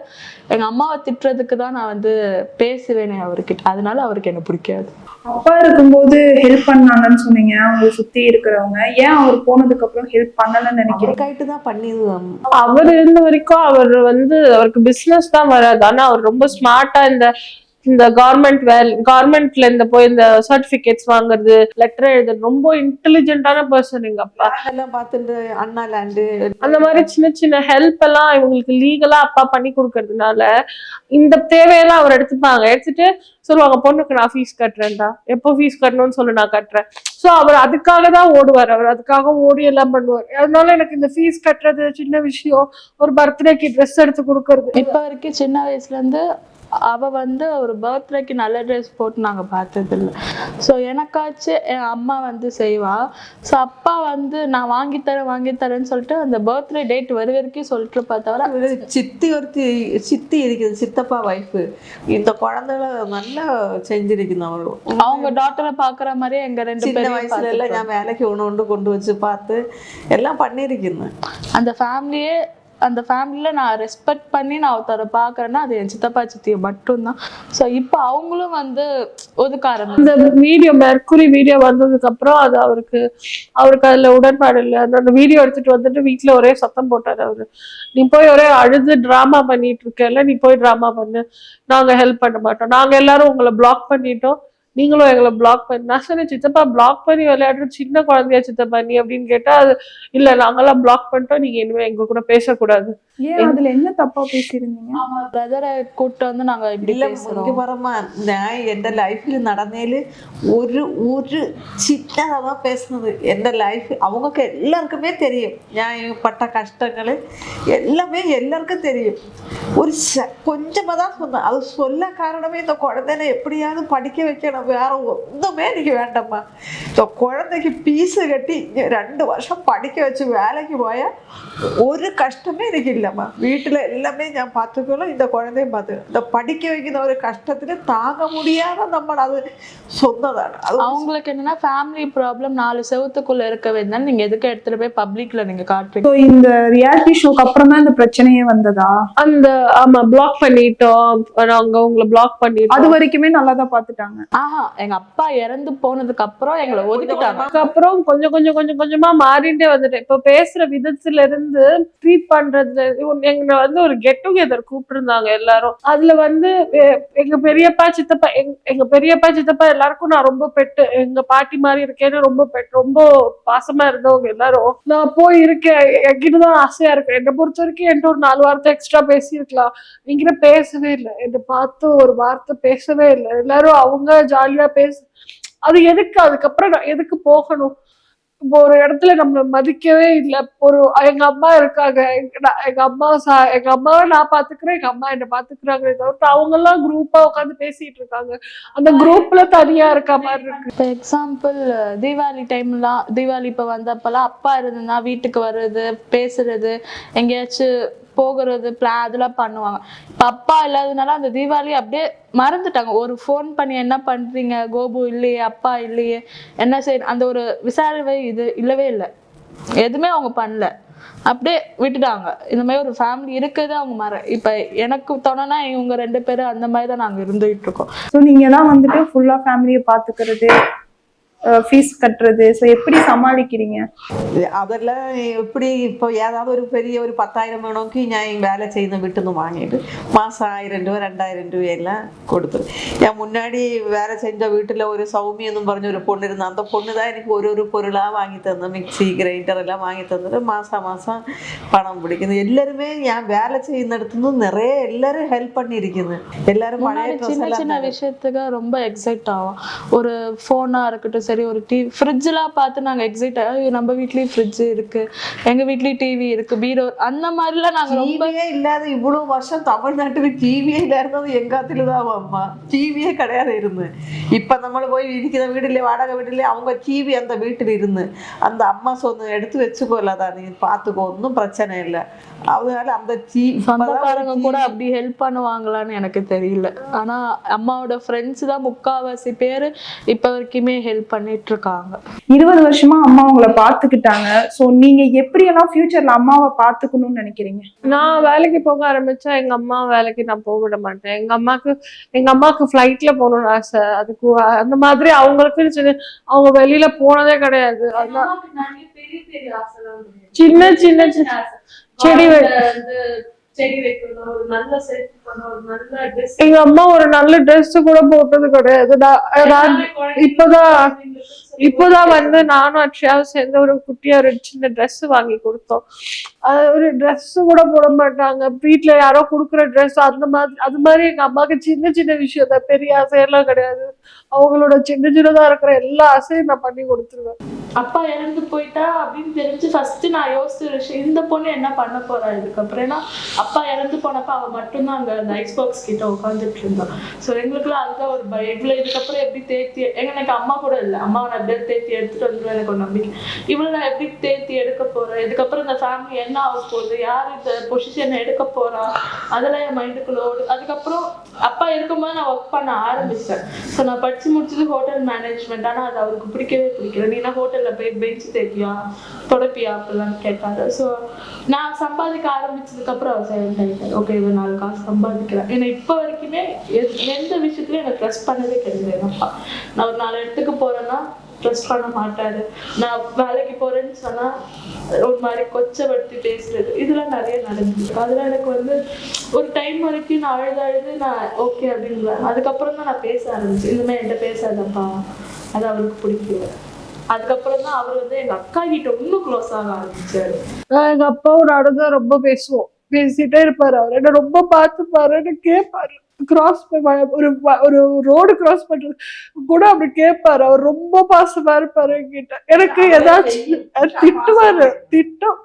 எங்க அம்மாவை திட்டுறதுக்கு தான் நான் வந்து பேசுவேனே அவர்கிட்ட. அதனால அவருக்கு என்ன பிடிக்காது. அப்பா இருக்கும்போது ஹெல்ப் பண்ணாங்கன்னு சொன்னீங்க, அவங்க சுத்தி இருக்கிறவங்க ஏன் அவர் போனதுக்கு அப்புறம் ஹெல்ப் பண்ணலன்னு நினைக்கிறேன்? கைட்டு தான் பண்ணிடுவாங்க. அவர் இருந்த வரைக்கும் அவர் வந்து அவருக்கு பிசினஸ் தான் வராது. ஆனா அவர் ரொம்ப ஸ்மார்ட்டா இந்த கவர்மெண்ட்ல இந்த போய் இந்த சர்டிபிகேட்ஸ் வாங்குறது, லெட்டர் எழுதுறது, ரொம்ப இன்டெலிஜென்ட்டான பர்சன் எங்க அப்பா. எல்லாம் பார்த்துட்டு அண்ணா லேண்டு அந்த மாதிரி சின்ன சின்ன ஹெல்ப் எல்லாம் இவங்களுக்கு லீகலா அப்பா பண்ணி கொடுக்கறதுனால இந்த தேவையெல்லாம் அவர் எடுத்துட்டு சொல்லுவாங்க, பொண்ணுக்கு நான் ஃபீஸ் கட்டுறேன்டா, எப்போ ஃபீஸ் கட்டணும்னு சொல்லு நான் கட்டுறேன். ஸோ அவர் அதுக்காக தான் ஓடுவார், அவர் அதுக்காக ஓடி எல்லாம் பண்ணுவார். அதனால எனக்கு இந்த ஃபீஸ் கட்டுறது சின்ன விஷயம், ஒரு பர்த்டேக்கு ட்ரெஸ் எடுத்து கொடுக்கறது. இப்ப வரைக்கும் சின்ன வயசுல இருந்து அவ வந்து ஒரு பர்த்டேக்கு நல்ல ட்ரெஸ் போட்டு நாங்க பார்த்தது இல்லை. ஸோ எனக்காச்சும் என் அம்மா வந்து செய்வா. ஸோ அப்பா வந்து நான் வாங்கித்தரேன்னு சொல்லிட்டு அந்த பர்த்டே டேட் வரைக்கும் சொல்லிட்டு பார்த்தவரை சித்தி இருக்குது, சித்தப்பா வைஃப். இந்த குழந்தைல நல்லா செஞ்சிருக்குது. அவங்க டாக்டரை பாக்குற மாதிரியே எங்க 2 சின்ன பேரும் வயசுல எல்லாம் நான் வேலைக்கு ஒன்று கொண்டு வச்சு பார்த்து எல்லாம் பண்ணிருக்கேன். அந்த ஃபேமிலியில நான் ரெஸ்பெக்ட் பண்ணி நான் ஒருத்தரை பாக்குறேன்னா அது என் சித்தப்பா சித்தியை மட்டும்தான். ஸோ இப்போ அவங்களும் வந்து ஒதுக்க ஆரம்பிச்சு. இந்த மெர்க்குரி வீடியோ வந்ததுக்கு அப்புறம் அது அவருக்கு அதுல உடன்பாடு இல்லை. அந்த வீடியோ எடுத்துட்டு வந்துட்டு வீட்டுல ஒரே சத்தம் போட்டாரு அவரு, நீ போய் ஒரே அழுது டிராமா பண்ணிட்டு இருக்கல, நீ போய் டிராமா பண்ணு, நாங்க ஹெல்ப் பண்ண மாட்டோம், நாங்க எல்லாரும் உங்களை பிளாக் பண்ணிட்டோம், நீங்களும் எங்களை பிளாக் பண்ணி. நான் சொன்னேன், சித்தப்பா பிளாக் பண்ணி விளையாடுற சின்ன குழந்தையா சித்தப்பா நீ அப்படின்னு கேட்டா, அது இல்ல நாங்கெல்லாம் பிளாக் பண்ணிட்டோம், நீங்க இனிமே எங்க கூட பேசக்கூடாது. ஏன் அதுல என்ன தப்பா பேசியிருந்தீங்க? பிரதரை கூப்பிட்டு வந்து நாங்க இப்படி வரமா நான் எந்த லைஃப்ல நடந்தேല് ஒரு சின்னதான் பேசுனது. எந்த லைஃப் அவங்களுக்கு எல்லாருக்குமே தெரியும், நான் பட்ட கஷ்டங்கள் எல்லாமே எல்லாருக்கும் தெரியும். ஒரு கொஞ்சமா தான் சொன்னேன். அது சொல்ல காரணமே இந்த குழந்தைனை எப்படியாவது படிக்க வைக்கணும், வேற ஒன்றுமே எனக்கு வேண்டாம்மா. இந்த குழந்தைக்கு பீஸு கட்டி 2 வருஷம் படிக்க வச்சு வேலைக்கு போயா ஒரு கஷ்டமே எனக்கு இல்லைம்மா. வீட்டுல எல்லாமே நான் பார்த்துக்கணும், இந்த குழந்தையும் பார்த்துக்கணும். இந்த படிக்க வைக்கிற ஒரு கஷ்டத்துக்கு தாங்க முடியாத நம்ம அது சொன்னதான். அவங்களுக்கு என்னன்னா ஃபேமிலி ப்ராப்ளம் 4 செவத்துக்குள்ள இருக்க வேண்டாம், நீங்க எதுக்கு எடுத்துட்டு போய் பப்ளிக்ல நீங்க காட்டுறீங்க. இந்த ரியாலிட்டி ஷோக்கு அப்புறம் தான் இந்த பிரச்சனையே வந்ததா? ஆமா, பிளாக் பண்ணிட்டோம், நாங்க உங்களை பிளாக் பண்ணிட்டோம். அது வரைக்குமே நல்லா தான் பாத்துட்டாங்க. எங்க அப்பா இறந்து போனதுக்கு அப்புறம் எங்களை ஒதுக்கிட்டாங்க. அதுக்கப்புறம் கொஞ்சமா மாறிட்டே வந்துட்டேன். இப்ப பேசுற விதத்துல இருந்து ட்ரீட் பண்றதுல எங்களை வந்து ஒரு கெட் டுகெதர் கூப்பிட்டு இருந்தாங்க எல்லாரும். அதுல வந்து எங்க பெரியப்பா சித்தப்பா எல்லாருக்கும் நான் ரொம்ப பெட்டு, எங்க பாட்டி மாதிரி இருக்கேன்னு ரொம்ப பெட்டு, ரொம்ப பாசமா இருந்தவங்க எல்லாரும். நான் போய் இருக்கேன், என்கிட்டதான் ஆசையா இருக்கு. என்னை பொறுத்த வரைக்கும் என்கிட்ட ஒரு 4 வார்த்தை எக்ஸ்ட்ரா பேசியிருக்கலாம். என்கிட்ட பேசவே இல்லை, என்னை பார்த்து ஒரு வார்த்தை பேசவே இல்லை. எல்லாரும் அவங்க ஜாலியா அது எதுக்கு? அதுக்கப்புறம் நான் எதுக்கு போகணும்? இப்போ ஒரு இடத்துல நம்ம மதிக்கவே இல்லை. எங்க அம்மா இருக்காங்க, எங்க அம்மாவை நான் பாத்துக்கிறேன், எங்க அம்மா என்ன பாத்துக்கிறாங்களே தவிர்த்து அவங்க எல்லாம் குரூப்பா உட்காந்து பேசிட்டு இருக்காங்க. அந்த குரூப்ல தனியா இருக்க மாதிரி இருக்கு. இப்போ எக்ஸாம்பிள் தீபாவளி இப்ப வந்தப்பெல்லாம் அப்பா இருந்ததுன்னா வீட்டுக்கு வர்றது, பேசுறது, எங்கேயாச்சும் போகிறது, பிளான் அதெல்லாம் பண்ணுவாங்க. இப்ப அப்பா இல்லாததுனால அந்த தீபாவளி அப்படியே மறந்துட்டாங்க. ஒரு ஃபோன் பண்ணி என்ன பண்றீங்க, கோபு இல்லையே, அப்பா இல்லையே, என்ன செய்ய, அந்த ஒரு விசாரணை இது இல்லவே இல்லை, எதுவுமே அவங்க பண்ணல, அப்படியே விட்டுட்டாங்க. இந்த மாதிரி ஒரு ஃபேமிலி இருக்கிறது அவங்க இப்ப எனக்கு தோணுனா இவங்க 2 பேரும் அந்த மாதிரி தான் நாங்க இருந்துகிட்டு இருக்கோம். ஸோ நீங்க தான் வந்துட்டு ஃபுல்லா ஃபேமிலியை பாத்துக்கிறது ஃபீஸ் கட்டுறது, ஸோ எப்படி சமாளிக்கிறீங்க? அதெல்லாம் எப்படி இப்போ ஏதாவது ஒரு பெரிய ஒரு 10,000 நோக்கி நான் வேலை செய்த வீட்டுன்னு வாங்கிட்டு மாதம் 1,000 ரூபா 2,000 ரூபாயெல்லாம் கொடுத்துரு. என் முன்னாடி வேலை செஞ்ச வீட்டில் ஒரு சௌமியன்னு പറഞ്ഞ ஒரு பொண்ணு இருந்தால் அந்த பொண்ணு தான் எனக்கு ஒரு பொருளாக வாங்கி தந்தேன். மிக்சி கிரைண்டர் எல்லாம் வாங்கி தந்துட்டு மாதம் பணம் பிடிக்குது. எல்லாருமே என் வேலை செய்யுന്ന இடத்துன்னு நிறைய எல்லாரும் ஹெல்ப் பண்ணியிருக்குது. எல்லாரும் பழைய சின்ன சின்ன விஷயத்துக்கு ரொம்ப எக்ஸைட் ஆகும். ஒரு ஃபோனா இருக்கட்டும் சரி, ஒரு டிவி ஃப்ரிட்ஜெலாம் பார்த்து நாங்கள் எக்ஸைட் நம்ம வீட்லேயும் ஃப்ரிட்ஜ் இருக்கு, எங்க வீட்லயும் டிவி இருக்கு, பீரோ, அந்த மாதிரிலாம் நாங்கள் ரொம்ப இல்லாத இவ்வளோ வருஷம் தமிழ்நாட்டுக்கு டிவியே இல்லாதது எங்காத்துல தான் அம்மா டிவியே கிடையாது இருந்து. இப்போ நம்ம போய் இருக்கிற வீடுலேயே வாடகை வீடுலேயே அவங்க டிவி அந்த வீட்டில் இருந்து அந்த அம்மா சொன்ன எடுத்து வச்சுக்கோல நீ பார்த்துக்கோ, ஒன்றும் பிரச்சனை இல்லை. அதனால அந்த சொந்தக்காரங்க கூட அப்படி ஹெல்ப் பண்ணுவாங்களான்னு எனக்கு தெரியல. ஆனா அம்மாவோட ஃப்ரெண்ட்ஸ் தான் முக்காவாசி பேர் இப்ப வரைக்குமே ஹெல்ப் பண்ணிட்டு இருக்காங்க. 20 வருஷமா அம்மா உங்களை பாத்துக்கிட்டாங்க. சோ நீங்க எப்படி எல்லாம் ஃபியூச்சர்ல அம்மாவை பாத்துக்கணும்னு நினைக்கிறீங்க? நான் வேலைக்கு போக ஆரம்பிச்சா எங்க அம்மா வேலைக்கு நான் போக விட மாட்டேன். எங்க அம்மாவுக்கு ஃபிளைட்ல போகணும்னு ஆசை. அதுக்கு அந்த மாதிரி அவங்களுக்கு அவங்க வெளியில போனதே கிடையாது. அதனால சின்ன சின்ன செடி செடி வைக்கணும், ஒரு நல்ல செட் பண்ணணும், ஒரு நல்ல ட்ரெஸ். எங்க அம்மா ஒரு நல்ல ட்ரெஸ் கூட போட்டது கிடையாது. இப்போதான் வந்து நானும் அக்ஷயாவும் சேர்ந்து ஒரு குட்டியா ஒரு சின்ன ட்ரெஸ் வாங்கி கொடுத்தோம். ஒரு ட்ரெஸ் கூட போட மாட்டாங்க. வீட்டுல யாரோ கொடுக்குற ட்ரெஸ் அந்த மாதிரி அது மாதிரி எங்க அம்மாவுக்கு சின்ன சின்ன விஷயம் தான், பெரிய ஆசையெல்லாம் கிடையாது. அவங்களோட சின்ன சின்னதா இருக்கிற எல்லா ஆசையும் நான் பண்ணி கொடுத்துருவேன். அப்பா இறந்து போயிட்டா அப்படின்னு தெரிஞ்சு ஃபர்ஸ்ட் நான் யோசிச்ச விஷயம், இந்த பொண்ணு என்ன பண்ண போறா இதுக்கப்புறம். ஏன்னா அப்பா இறந்து போனப்ப அவ மட்டும்தான் அங்க அந்த ஐஸ் பாக்ஸ் கிட்ட உட்காந்துட்டு இருந்தான். ஸோ எங்களுக்குலாம் அதுதான் ஒரு பயம். இவ்வளவு இதுக்கப்புறம் எப்படி தேர்த்தி எனக்கு அம்மா கூட இல்லை, அம்மாவை நான் அப்படியே தேர்த்தி எடுத்துட்டு வந்துடுவேன் எனக்கு ஒரு நம்பிக்கை. இவ்வளவு நான் எப்படி தேர்த்தி எடுக்க போறேன், இதுக்கப்புறம் இந்த ஃபேமிலி என்ன ஆக போகுது, யார் இந்த பொசிஷனை எடுக்க போறா, அதெல்லாம் என் மைண்டுக்குள்ள ஓடு. அதுக்கப்புறம் அப்பா இருக்கும்போது நான் ஒர்க் பண்ண ஆரம்பிச்சேன். ஸோ நான் படிச்சு முடிச்சது ஹோட்டல் மேனேஜ்மெண்ட். ஆனால் அது அவருக்கு பிடிக்கவே பிடிக்கல. நீ நான் ஹோட்டல்ல போய் பெஞ்ச் தேய்ப்பியா தொடப்பியா அப்படிலாம் கேட்டாரு. ஸோ நான் சம்பாதிக்க ஆரம்பிச்சதுக்கு அப்புறம் அவர் சைலண்ட் ஆகிட்டாரு. ஓகே இவன் 4 காசு சம்பாதிக்கிறேன். ஏன்னா இப்போ வரைக்குமே எந்த விஷயத்துலையும் எனக்கு ட்ரஸ்ட் பண்ணவே கிடையாது. அப்பா நான் ஒரு 4 இடத்துக்கு போறேன்னா ட்ரஸ்ட் பண்ண மாட்டாரு. நான் வேலைக்கு போறேன்னு சொன்னா ஒரு மாதிரி கொச்சப்படுத்தி பேசுறது, இதெல்லாம் நிறைய நடந்துருக்கு. அதெல்லாம் எனக்கு வந்து ஒரு டைம் வரைக்கும் நான் அழுது நான் ஓகே அப்படின்னு. அதுக்கப்புறம் தான் நான் பேச ஆரம்பிச்சேன். இந்த மாதிரி என்கிட்ட பேசாதப்பா, அது அவருக்கு பிடிக்கல. அதுக்கப்புறம் தான் அவர் வந்து எங்க அக்கா கிட்ட இன்னும் க்ளோஸ் ஆக ஆரம்பிச்சாரு. எங்க அப்பாவும் நானும் தான் ரொம்ப பேசுவோம். பேசிட்டே இருப்பாரு. அவர் என்ன ரொம்ப பார்த்துப்பாரு, என்ன கேட்பாரு. கிராஸ் ஒரு ரோடு கிராஸ் பண்றது கூட அப்படி கேட்பாரு. அவர் ரொம்ப பாசமா இருப்பாரு என்கிட்ட. எனக்கு ஏதாச்சும் திட்டுவாரு.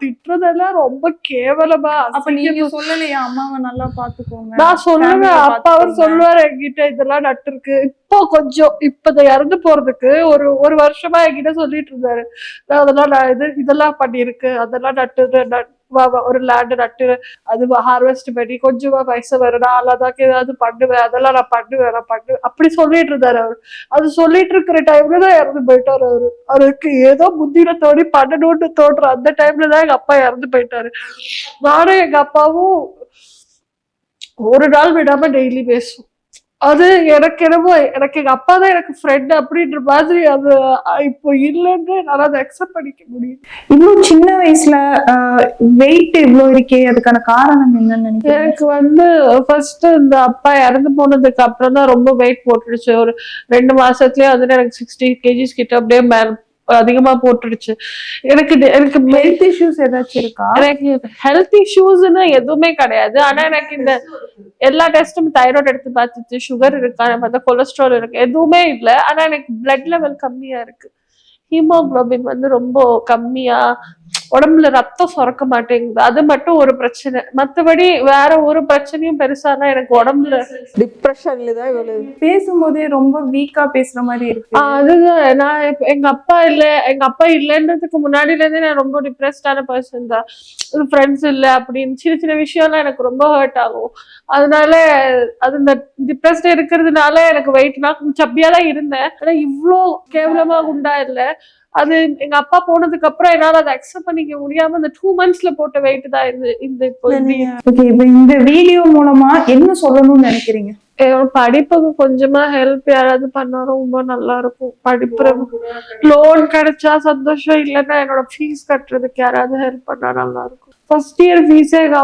திட்டுறதெல்லாம் ரொம்ப கேவலமா. அப்ப நீங்க சொல்லலையா அம்மாவை நல்லா பாத்துக்கோங்க? நான் சொல்லுவேன். அப்பா அவர் சொல்லுவாரு என்கிட்ட, இதெல்லாம் நட்டு இருக்கு. இப்போ கொஞ்சம் இப்ப இறந்து போறதுக்கு ஒரு வருஷமா என்கிட்ட சொல்லிட்டு இருந்தாரு. இதெல்லாம் பண்ணிருக்கு, அதெல்லாம் நட்டு ஒரு லேண்ட் நட்டு அது ஹார்வெஸ்ட் பண்ணி கொஞ்சமா பைசா வரும், நான் அதான் ஏதாவது பண்ணுவேன், அதெல்லாம் நான் பண்ணுவேன் அப்படி சொல்லிட்டு இருந்தாரு அவரு. அது சொல்லிட்டு இருக்கிற டைம்ல தான் இறந்து போயிட்டாரு அவரு. அவருக்கு ஏதோ புத்தியில தோணி பண்ணணும்னு தோன்ற அந்த டைம்ல தான் எங்க அப்பா இறந்து போயிட்டாரு. நானும் எங்க அப்பாவும் ஒரு நாள் விடாம டெய்லி பேசுவோம். அது எனக்கு என்னமோ எனக்கு எங்க அப்பா தான் எனக்கு ஃப்ரெண்ட் அப்படின்ற மாதிரி. அது இப்போ இல்லைன்னு நான் அதை அக்செப்ட் பண்ணிக்க முடியும். இவ்வளவு சின்ன வயசுல வெயிட் இவ்வளவு இருக்கே, அதுக்கான காரணம் என்னன்னு நினைக்கிறேன்? எனக்கு வந்து ஃபர்ஸ்ட் இந்த அப்பா இறந்து போனதுக்கு அப்புறம் தான் ரொம்ப வெயிட் போட்டுடுச்சு. ஒரு 2 மாசத்துலயே வந்து எனக்கு 60 kgs கிட்ட அப்படியே அதிகமா போட்டுடுச்சு. எனக்கு ஹெல்த் இஷ்யூஸ் ஏதாச்சும் இருக்கா? எனக்கு ஹெல்த் இஷ்யூஸ்ன்னு எதுவுமே கிடையாது. ஆனா எனக்கு இந்த எல்லா டெஸ்டும் தைராய்டு எடுத்து பார்த்துச்சு, சுகர் இருக்கா பார்த்தா, கொலஸ்ட்ரால் இருக்கு, எதுவுமே இல்லை. ஆனா எனக்கு பிளட் லெவல் கம்மியா இருக்கு. ஹீமோகுளோபின் வந்து ரொம்ப கம்மியா, உடம்புல ரத்தம் சுரக்க மாட்டேங்குது. அது மட்டும் ஒரு பிரச்சனை. மத்தபடி வேற ஒரு பிரச்சனையும் பெருசானா எனக்கு உடம்புல டிப்ரெஷன்ல தான் இவ்வளவு. பேசும்போதே ரொம்ப வீக்கா பேசுற மாதிரி இருக்கு. அதுதான் நான் எங்க அப்பா இல்லைன்றதுக்கு முன்னாடில இருந்தே நான் ரொம்ப டிப்ரெஸ்டான பர்சன் தான். ஃப்ரெண்ட்ஸ் இல்லை அப்படின்னு சின்ன சின்ன விஷயம்லாம் எனக்கு ரொம்ப ஹர்ட் ஆகும். அதனால அது இந்த டிப்ரெஸ்ட் இருக்கிறதுனால எனக்கு வெயிட் நான் கொஞ்சம் சப்பியாதான் இருந்தேன். ஆனா இவ்வளோ கேவலமா குண்டா இல்லை. அது எங்க அப்பா போனதுக்கு அப்புறம் என்னால அதை அக்செப்ட் பண்ணிக்க முடியாம இந்த 2 monthsல போட்ட வெயிட் தான் இந்த இப்போ. இந்த வீடியோ மூலமா என்ன சொல்லணும்னு நினைக்கிறீங்க? என்னோட படிப்புக்கு கொஞ்சமா ஹெல்ப் யாராவது பண்ணா ரொம்ப நல்லா இருக்கும். படிப்பு லோன் கிடைச்சா சந்தோஷம், இல்லைன்னா என்னோட ஃபீஸ் கட்டுறதுக்கு யாராவது ஹெல்ப் பண்ணா நல்லா இருக்கும். ஃபர்ஸ்ட் இயர் ஃபீஸே எங்க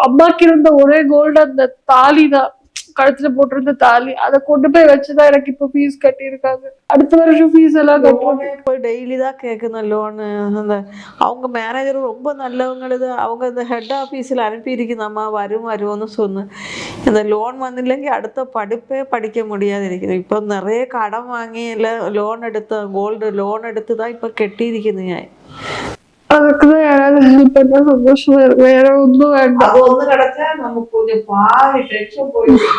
அம்மாக்கு இருந்த ஒரே கோல்டு அந்த தாலி தான், கழுத்துல போட்டிருந்த தாலி. அதை கொண்டு போய் வச்சுதான் எனக்கு இப்போ ஃபீஸ் கட்டியிருக்காங்க. அடுத்த வருஷம் ஃபீஸ் எல்லாம் கட்டுவாங்க. போய் டெய்லி தான் கேட்கணும் லோனு. அந்த அவங்க மேனேஜர் ரொம்ப நல்லவங்களது, அவங்க இந்த ஹெட் ஆஃபீஸில் அனுப்பியிருக்குதாம்மா வரும்னு சொன்னேன். இந்த லோன் வந்தில்லைங்க அடுத்த படிப்பே படிக்க முடியாது இருக்குது. இப்போ நிறைய கடன் வாங்கி இல்லை லோன் எடுத்த கோல்டு லோன் எடுத்து தான் இப்போ கெட்டியிருக்குதுங்க. அதுக்குதான் யாராவது ஹெல்ப் பண்ணா சந்தோஷமா இருக்கும். வேற ஒன்றும் வேண்டாம். அது ஒன்று கிடைச்சா நமக்கு கொஞ்சம் பாதி டென்ஷன் போயிடும்.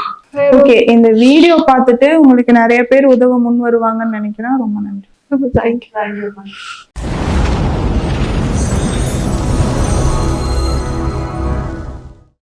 ஓகே, இந்த வீடியோ பார்த்துட்டு உங்களுக்கு நிறைய பேர் உதவ முன் வருவாங்கன்னு நினைக்கிறேன். ரொம்ப நன்றி. தேங்க்யூ.